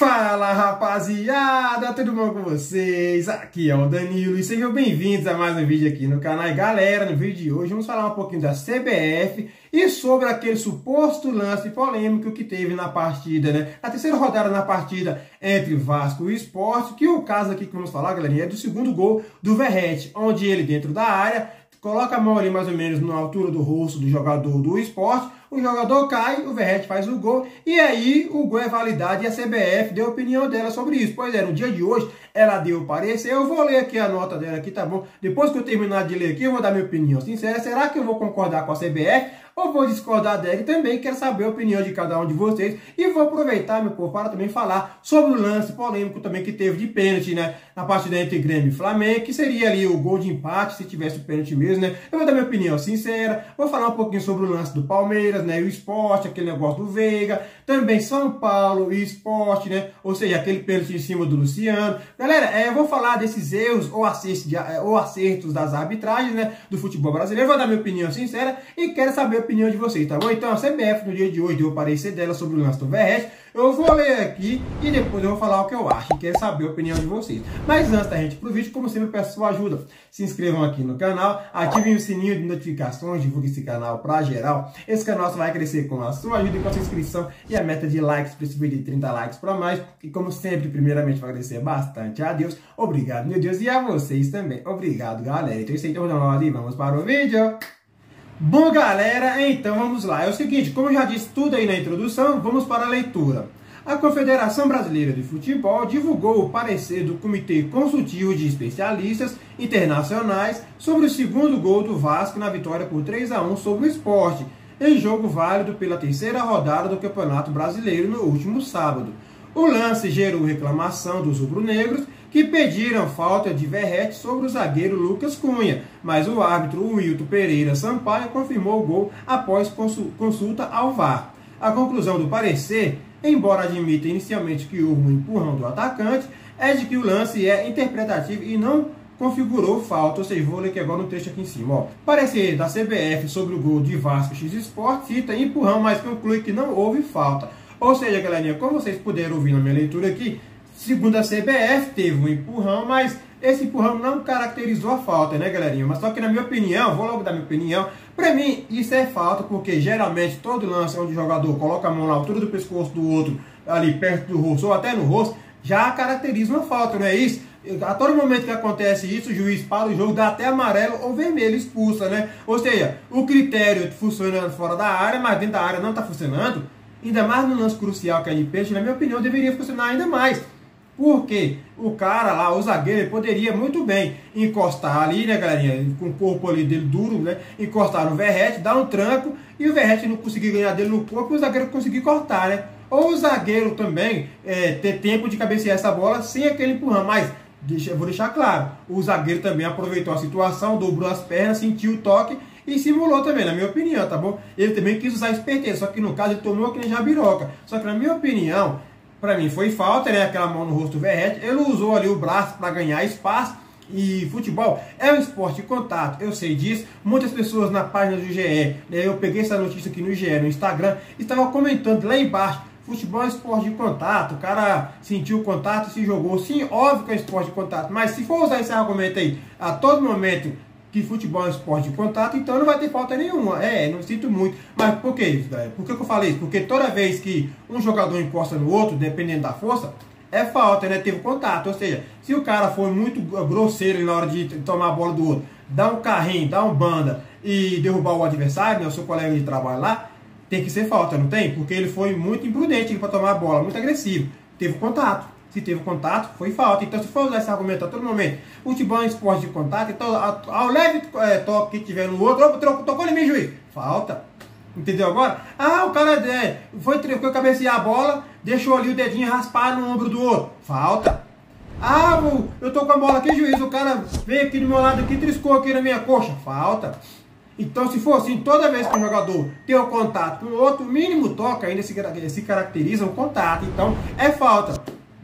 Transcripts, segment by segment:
Fala rapaziada, tudo bom com vocês? Aqui é o Danilo e sejam bem-vindos a mais um vídeo aqui no canal. E galera, no vídeo de hoje vamos falar um pouquinho da CBF e sobre aquele suposto lance polêmico que teve na partida, né? Na terceira rodada na partida entre Vasco e Sport, que o caso aqui que vamos falar, galerinha, é do segundo gol do Verratti, onde ele dentro da área coloca a mão ali mais ou menos na altura do rosto do jogador do Sport, o jogador cai, o Verratti faz o gol, e aí o gol é validado e a CBF deu a opinião dela sobre isso. Pois é, no dia de hoje ela deu o parecer, eu vou ler aqui a nota dela aqui, tá bom? Depois que eu terminar de ler aqui, eu vou dar minha opinião sincera. Será que eu vou concordar com a CBF ou vou discordar dela? E também quero saber a opinião de cada um de vocês e vou aproveitar, meu povo, para também falar sobre o lance polêmico também que teve de pênalti, né? Na partida entre Grêmio e Flamengo, que seria ali o gol de empate se tivesse o pênalti mesmo, né? Eu vou dar minha opinião sincera, vou falar um pouquinho sobre o lance do Palmeiras, né? E o Sport, aquele negócio do Veiga, também São Paulo e Sport, né? Ou seja, aquele pênalti em cima do Luciano. Galera, eu vou falar desses erros ou acertos das arbitragens, né? Do futebol brasileiro. Eu vou dar minha opinião sincera e quero saber a opinião de vocês, tá bom? Então a CBF no dia de hoje deu o parecer dela sobre o lance do Verratti. Eu vou ler aqui e depois eu vou falar o que eu acho e quero saber a opinião de vocês. Mas antes da gente ir pro vídeo, como sempre, eu peço sua ajuda. Se inscrevam aqui no canal, ativem o sininho de notificações, divulguem esse canal pra geral. Esse canal só vai crescer com a sua ajuda e com a sua inscrição e a meta de likes para esse vídeo de 30 likes para mais. E como sempre, primeiramente, vai agradecer bastante a Deus. Obrigado, meu Deus, e a vocês também. Obrigado, galera. Então, isso aí, então, e vamos para o vídeo. Bom, galera, então vamos lá. É o seguinte, como eu já disse tudo aí na introdução, vamos para a leitura. A Confederação Brasileira de Futebol divulgou o parecer do Comitê Consultivo de Especialistas Internacionais sobre o segundo gol do Vasco na vitória por 3-1 sobre o Sport, em jogo válido pela terceira rodada do Campeonato Brasileiro no último sábado. O lance gerou reclamação dos rubro-negros, que pediram falta de Verratti sobre o zagueiro Lucas Cunha, mas o árbitro Wilton Pereira Sampaio confirmou o gol após consulta ao VAR. A conclusão do parecer, embora admita inicialmente que houve um empurrão do atacante, é de que o lance é interpretativo e não configurou falta. Ou seja, vou ler aqui agora no texto aqui em cima. Ó. Parecer da CBF sobre o gol de Vasco X Sport cita empurrão, mas conclui que não houve falta. Ou seja, galerinha, como vocês puderam ouvir na minha leitura aqui, segundo a CBF, teve um empurrão, mas esse empurrão não caracterizou a falta, né, galerinha? Mas só que na minha opinião, vou logo dar minha opinião, pra mim isso é falta, porque geralmente todo lance onde o jogador coloca a mão na altura do pescoço do outro, ali perto do rosto, ou até no rosto, já caracteriza uma falta, não é isso? A todo momento que acontece isso, o juiz para o jogo, dá até amarelo ou vermelho, expulsa, né? Ou seja, o critério funciona fora da área, mas dentro da área não está funcionando, ainda mais no lance crucial que é de pênalti, na minha opinião, deveria funcionar ainda mais. Porque o cara lá, o zagueiro, ele poderia muito bem encostar ali, né, galerinha, com o corpo ali dele duro, né, encostar no Verratti, dar um tranco, e o Verratti não conseguir ganhar dele no corpo, e o zagueiro conseguir cortar, né. Ou o zagueiro também ter tempo de cabecear essa bola sem aquele empurrão, mas vou deixar claro, o zagueiro também aproveitou a situação, dobrou as pernas, sentiu o toque e simulou também, na minha opinião, tá bom? Ele também quis usar esperteza, só que no caso ele tomou aquele jabiroca. Só que na minha opinião, pra mim foi falta, né? Aquela mão no rosto do Verratti. Ele usou ali o braço para ganhar espaço. E futebol é um esporte de contato, eu sei disso. Muitas pessoas na página do GE, né, eu peguei essa notícia aqui no GE, no Instagram, estavam comentando lá embaixo: futebol é esporte de contato, o cara sentiu o contato e se jogou. Sim, óbvio que é esporte de contato, mas se for usar esse argumento aí a todo momento que futebol é esporte de contato, então não vai ter falta nenhuma. Não sinto muito. Mas por que isso, galera? Por que eu falei isso? Porque toda vez que um jogador encosta no outro, dependendo da força, é falta, né? Teve contato. Ou seja, se o cara for muito grosseiro na hora de tomar a bola do outro, dar um carrinho, dar um banda e derrubar o adversário, né, o seu colega de trabalho lá, tem que ser falta, não tem? Porque ele foi muito imprudente para tomar a bola, muito agressivo. Teve contato. Se teve contato, foi falta. Então, se for usar esse argumento a todo momento, futebol é um esporte de contato, então, ao leve toque que tiver no outro, tocou em mim, juiz, falta. Entendeu agora? Ah, o cara foi cabecear a bola, deixou ali o dedinho raspar no ombro do outro, falta. Ah, eu tô com a bola aqui, juiz, o cara veio aqui do meu lado, aqui, triscou aqui na minha coxa, falta. Então, se for assim, toda vez que o jogador tem o contato com o outro, o mínimo toque ainda se caracteriza o contato. Então, é falta.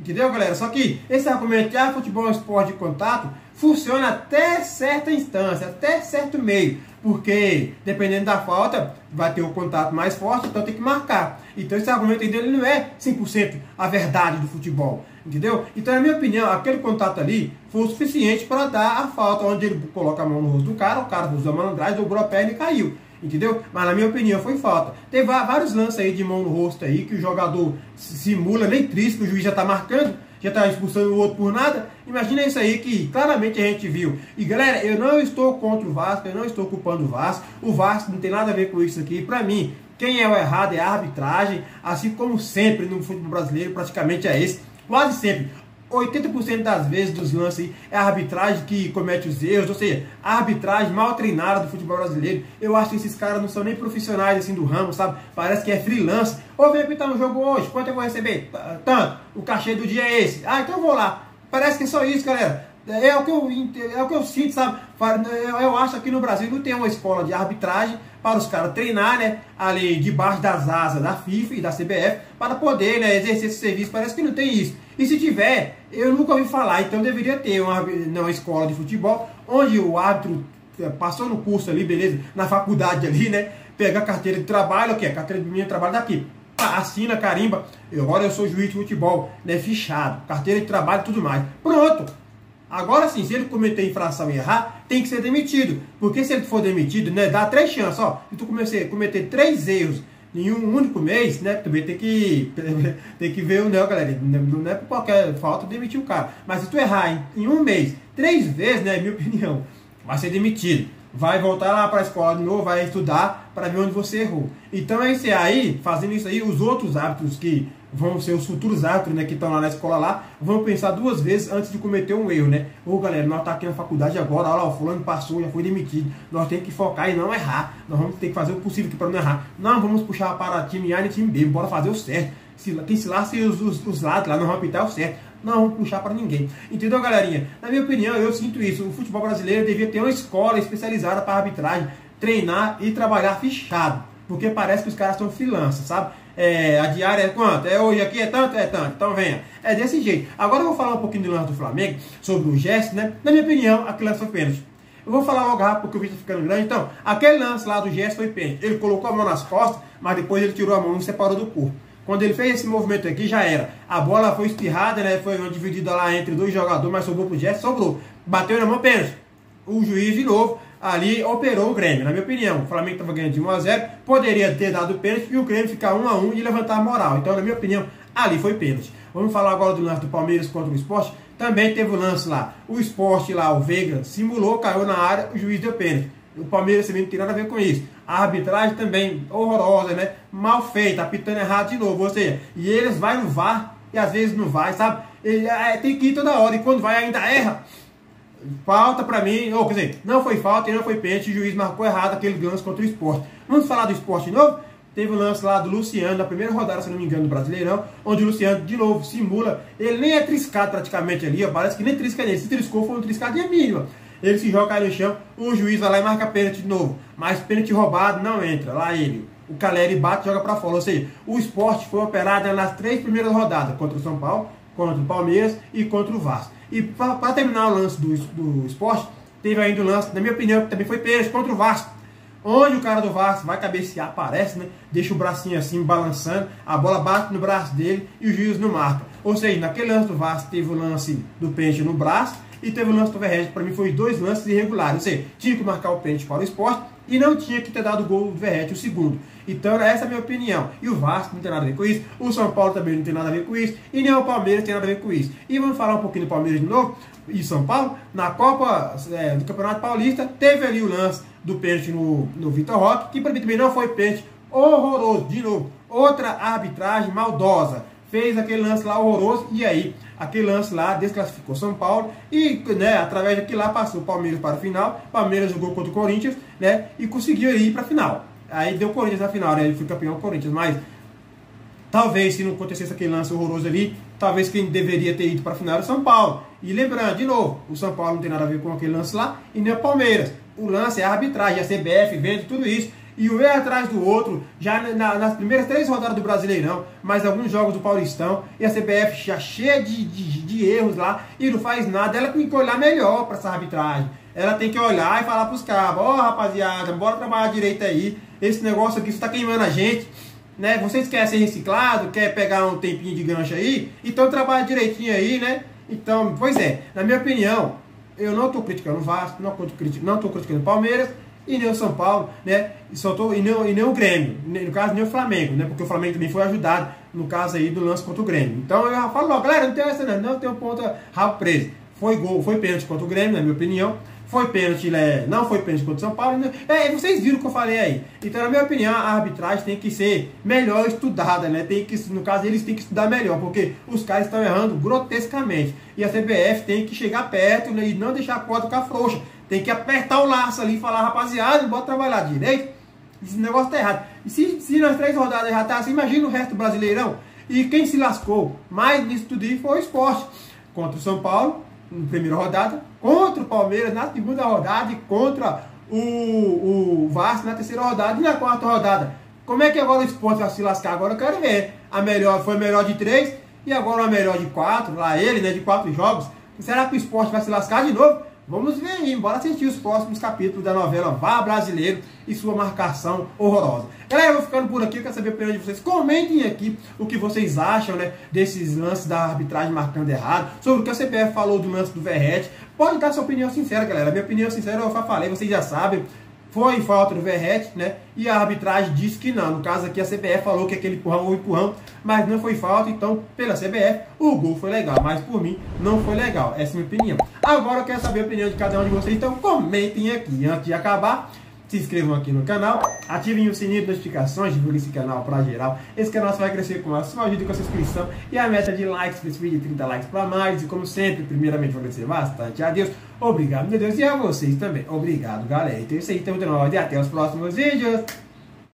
Entendeu, galera? Só que esse argumento de futebol é um esporte de contato funciona até certa instância, até certo meio. Porque, dependendo da falta, vai ter o contato mais forte, então tem que marcar. Então esse argumento aí dele não é 100% a verdade do futebol. Entendeu? Então, na minha opinião, aquele contato ali foi o suficiente para dar a falta, onde ele coloca a mão no rosto do cara, o cara usou a malandragem, dobrou a perna e caiu. Entendeu? Mas na minha opinião foi falta. Teve vários lances aí de mão no rosto aí, que o jogador simula, nem triste, que o juiz já está marcando, já está expulsando o outro por nada. Imagina isso aí que claramente a gente viu. E galera, eu não estou contra o Vasco, eu não estou culpando o Vasco. O Vasco não tem nada a ver com isso aqui. Para mim, quem é o errado é a arbitragem, assim como sempre no futebol brasileiro, praticamente é esse. Quase sempre. 80% das vezes dos lances é a arbitragem que comete os erros, ou seja, a arbitragem mal treinada do futebol brasileiro. Eu acho que esses caras não são nem profissionais assim do ramo, sabe? Parece que é freelance. Ou vem apitar um jogo hoje, quanto eu vou receber? Tanto, o cachê do dia é esse. Ah, então eu vou lá. Parece que é só isso, galera. É o que eu sinto, sabe? Eu acho que aqui no Brasil não tem uma escola de arbitragem para os caras treinar, né, ali debaixo das asas da FIFA e da CBF para poder, né, exercer esse serviço. Parece que não tem isso. E se tiver, eu nunca ouvi falar. Então deveria ter uma escola de futebol onde o árbitro passou no curso ali, beleza, na faculdade ali, né, pegar a carteira de trabalho, o que é? Carteira de trabalho daqui. Assina, carimba, agora eu sou juiz de futebol, né, fichado, carteira de trabalho e tudo mais. Pronto. Agora sim, se ele cometer infração e errar, tem que ser demitido. Porque se ele for demitido, né, dá 3 chances. Ó, se tu cometer 3 erros em um único mês, né, também tem que ver o neo, galera. Não é por qualquer falta demitir o cara. Mas se tu errar em um mês, 3 vezes, né, minha opinião, vai ser demitido. Vai voltar lá para a escola de novo, vai estudar para ver onde você errou. Então é isso aí, fazendo isso aí, os outros árbitros que vão ser os futuros árbitros, né, que estão lá na escola lá, vão pensar 2 vezes antes de cometer um erro, né? Ô galera, nós tá aqui na faculdade agora, olha lá, o fulano passou, já foi demitido. Nós temos que focar e não errar. Nós vamos ter que fazer o possível para não errar. Não vamos puxar para time A e time B, bora fazer o certo. Quem se lasca os lados lá, não vão apitar o certo. Não vamos puxar para ninguém. Entendeu, galerinha? Na minha opinião, eu sinto isso. O futebol brasileiro devia ter uma escola especializada para arbitragem, treinar e trabalhar fichado. Porque parece que os caras são freelancers, sabe? A diária é quanto? É hoje aqui, é tanto? É tanto. Então venha. É desse jeito. Agora eu vou falar um pouquinho do lance do Flamengo, sobre o gesto, né? Na minha opinião, aquele lance foi pênalti. Eu vou falar logo rápido porque o vídeo está ficando grande. Então, aquele lance lá do gesto foi pênalti. Ele colocou a mão nas costas, mas depois ele tirou a mão e separou do corpo. Quando ele fez esse movimento aqui, já era. A bola foi espirrada, né? Foi uma dividida lá entre 2 jogadores, mas sobrou pro Gerson, sobrou. Bateu na mão, pênalti. O juiz, de novo, ali operou o Grêmio. Na minha opinião, o Flamengo estava ganhando de 1 a 0, poderia ter dado pênalti e o Grêmio ficar 1 a 1 e levantar a moral. Então, na minha opinião, ali foi pênalti. Vamos falar agora do lance do Palmeiras contra o Sport. Também teve o lance lá. O Sport lá, o Veiga, simulou, caiu na área, o juiz deu pênalti. O Palmeiras também não tem nada a ver com isso. A arbitragem também horrorosa, né? Mal feita, apitando errado de novo. Ou seja, e eles vão no VAR e às vezes não vai, sabe? Tem que ir toda hora e quando vai ainda erra. Falta pra mim, ou quer dizer, não foi falta e não foi pênalti, o juiz marcou errado aquele lance contra o Sport. Vamos falar do Sport de novo? Teve o lance lá do Luciano, na primeira rodada, se não me engano, do Brasileirão, onde o Luciano, de novo, simula. Ele nem é triscado praticamente ali, ó, parece que nem trisca nele. Se triscou, foi um triscadinha mínima. Ele se joga ali no chão, o juiz vai lá e marca pênalti de novo. Mas pênalti roubado não entra. Lá ele, o Caleri bate e joga pra fora. Ou seja, o Sport foi operado nas 3 primeiras rodadas, contra o São Paulo, contra o Palmeiras e contra o Vasco. E para terminar o lance do Sport, teve ainda o lance, na minha opinião, que também foi pênalti contra o Vasco. Onde o cara do Vasco vai cabecear, aparece, né? Deixa o bracinho assim, balançando, a bola bate no braço dele e o juiz não marca. Ou seja, naquele lance do Vasco teve o lance do pênalti no braço, e teve o lance do Verratti, para mim foi 2 lances irregulares. Ou seja, tinha que marcar o pênalti para o Sport e não tinha que ter dado o gol do Verratti, o segundo. Então essa é a minha opinião. E o Vasco não tem nada a ver com isso, o São Paulo também não tem nada a ver com isso, e nem o Palmeiras tem nada a ver com isso. E vamos falar um pouquinho do Palmeiras de novo, e São Paulo. Na Copa do Campeonato Paulista, teve ali o lance do pênalti no Vitor Roque, que para mim também não foi pênalti, horroroso, de novo. Outra arbitragem maldosa. Fez aquele lance lá horroroso e aí aquele lance lá desclassificou São Paulo e, né, através daquilo lá passou o Palmeiras para a final. O Palmeiras jogou contra o Corinthians, né, e conseguiu ir para a final. Aí deu o Corinthians na final, né, ele foi campeão do Corinthians, mas talvez se não acontecesse aquele lance horroroso ali, talvez quem deveria ter ido para a final era o São Paulo. E lembrando, de novo, o São Paulo não tem nada a ver com aquele lance lá e nem o Palmeiras. O lance é a arbitragem, a CBF vende tudo isso. e um erro atrás do outro, já nas primeiras 3 rodadas do Brasileirão, mais alguns jogos do Paulistão, e a CBF já cheia de erros lá, e não faz nada. Ela tem que olhar melhor para essa arbitragem. Ela tem que olhar e falar para os cabos: ó, rapaziada, bora trabalhar direito aí, esse negócio aqui está queimando a gente, né? Vocês querem ser reciclado, quer pegar um tempinho de gancho aí, então trabalha direitinho aí, né? Então, pois é, na minha opinião, eu não estou criticando o Vasco, não estou criticando o Palmeiras e nem o São Paulo, né? E nem o Grêmio, no caso nem o Flamengo, né? Porque o Flamengo também foi ajudado no caso aí do lance contra o Grêmio. Então eu já falo logo, galera, não tem essa não tem um ponto rabo preso. Foi gol, foi pênalti contra o Grêmio, na minha opinião. Foi pênalti, não foi pênalti contra o São Paulo. Vocês viram o que eu falei aí. Então, na minha opinião, a arbitragem tem que ser melhor estudada, né? No caso, eles têm que estudar melhor, porque os caras estão errando grotescamente. E a CBF tem que chegar perto, né, e não deixar a corda ficar frouxa. Tem que apertar o laço ali e falar: rapaziada, bota trabalhar direito. Esse negócio tá errado. E se nas 3 rodadas já tá assim, imagina o resto do Brasileirão. E quem se lascou mais nisso tudo aí foi o Sport. Contra o São Paulo, na primeira rodada, contra o Palmeiras na segunda rodada e contra o Vasco na terceira rodada e na quarta rodada. Como é que agora o Sport vai se lascar? Agora eu quero ver. Foi a melhor de 3 e agora a melhor de 4, lá ele, né, de 4 jogos. Será que o Sport vai se lascar de novo? Vamos ver aí, bora assistir os próximos capítulos da novela VAR Brasileiro e sua marcação horrorosa. Galera, eu vou ficando por aqui, eu quero saber a opinião de vocês. Comentem aqui o que vocês acham, né, desses lances da arbitragem marcando errado, sobre o que a CBF falou do lance do Verratti. Pode dar sua opinião sincera, galera. A minha opinião sincera eu já falei, vocês já sabem. Foi falta do Verratti, né? E a arbitragem disse que não. No caso aqui a CBF falou que aquele empurrão, mas não foi falta. Então, pela CBF, o gol foi legal. Mas por mim, não foi legal. Essa é a minha opinião. Agora eu quero saber a opinião de cada um de vocês. Então comentem aqui. Antes de acabar, se inscrevam aqui no canal. Ativem o sininho de notificações. Divulguem esse canal para geral. Esse canal só vai crescer com a sua ajuda e com a sua inscrição. E a meta de likes para esse vídeo, 30 likes para mais. E como sempre, primeiramente, vou agradecer bastante a Deus. Obrigado, meu Deus, e a vocês também. Obrigado, galera. Então é isso aí, tamo de novo e até os próximos vídeos.